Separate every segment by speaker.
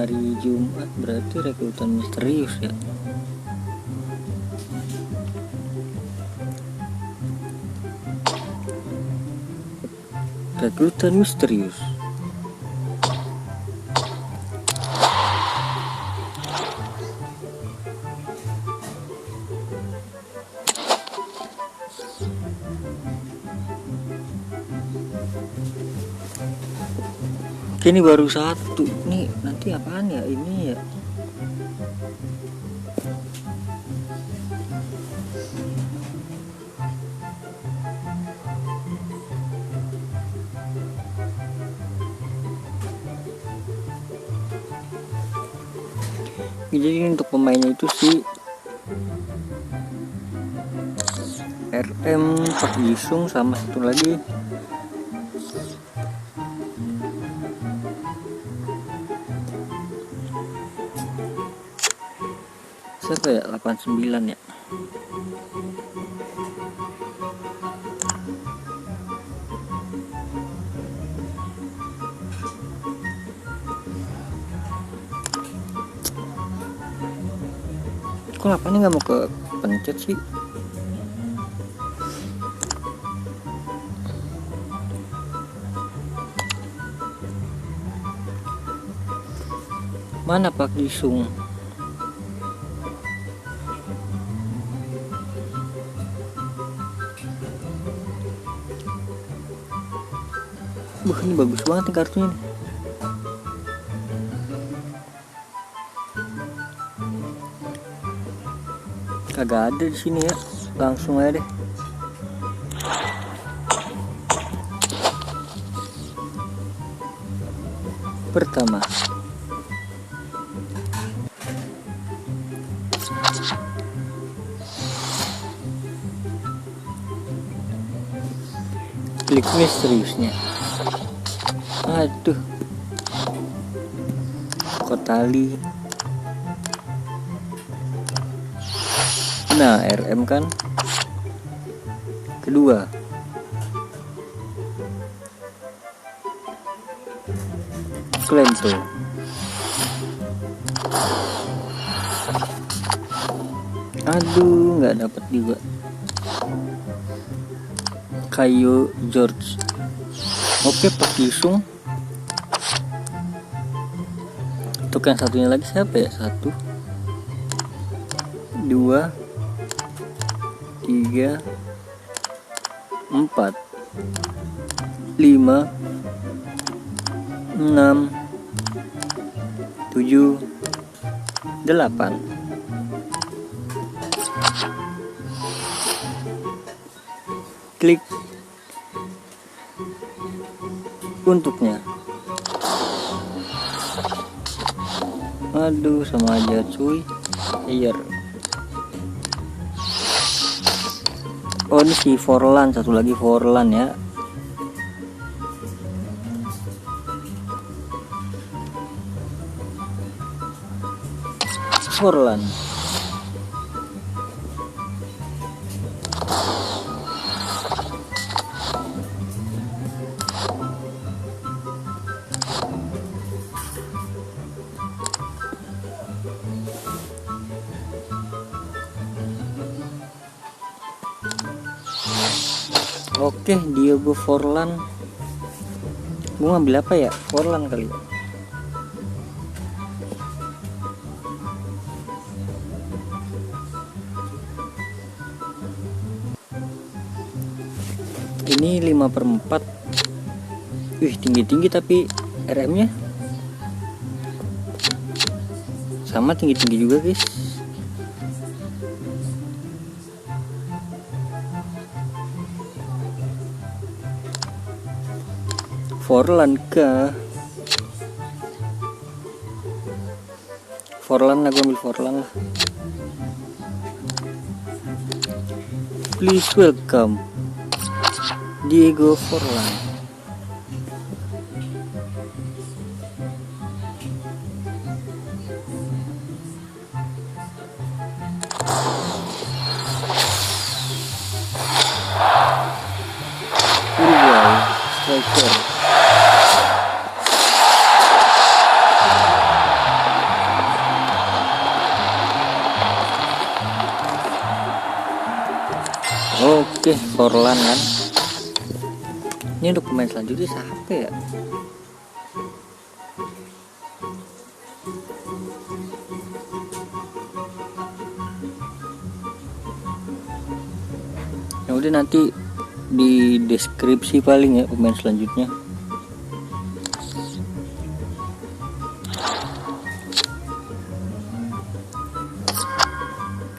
Speaker 1: hari Jumat berarti rekrutan misterius ya. Rekrutan misterius. Ini baru satu. Ini nanti apaan ya ini ya? Jadi untuk pemainnya itu si RM, Pak Yisung, sama satu lagi siapa ya, 89 ya. Kok 8 nggak mau ke pencet sih? Mana Pak Yisung? Ini bagus banget nih kartunya nih. Kagak ada di sini ya, langsung aja deh. Pertama, klik misteriusnya. Aduh, Kotali. Nah, RM kan. Kedua, Klento. Aduh, nggak dapat juga. Kayu George. Oke, Pak Yisung. Untuk yang satunya lagi siapa ya? 1, 2, 3, 4, 5, 6, 7, 8. Klik untuknya. Aduh, sama aja cuy. Air. Oh, ini si Forlan, satu lagi Forlan ya. Forlan. Oke, Diogo Forlan. Gue ngambil apa ya? Forlan kali ya. Ini 5/4. Wih, tinggi-tinggi tapi RM-nya sama tinggi-tinggi juga, guys. Forlan kah? Forlan lah, gue ambil Forlan lah. Please welcome Diego Forlan. Uruguay striker. Oke, Forlan kan. Ini untuk pemain selanjutnya siapa ya? Ya udah, nanti di deskripsi paling ya pemain selanjutnya.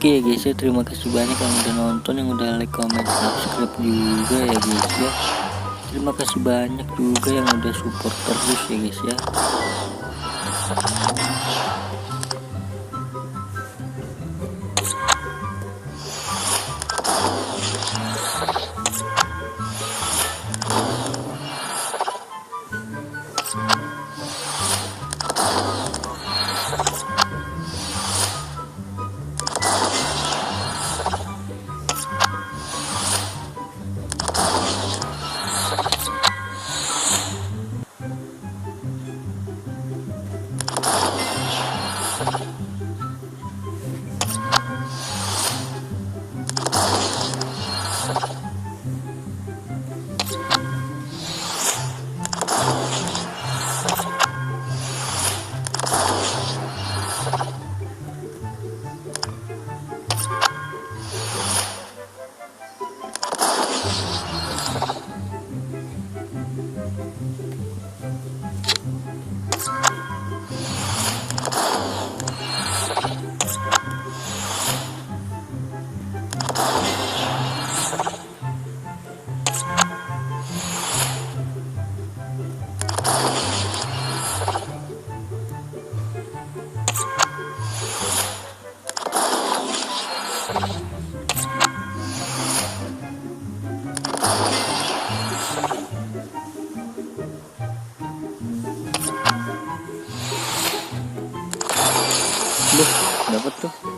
Speaker 1: Oke guys ya, terima kasih banyak yang udah nonton, yang udah like, comment, subscribe juga ya guys ya. Terima kasih banyak juga yang udah support terus ya guys ya. Dapat tuh.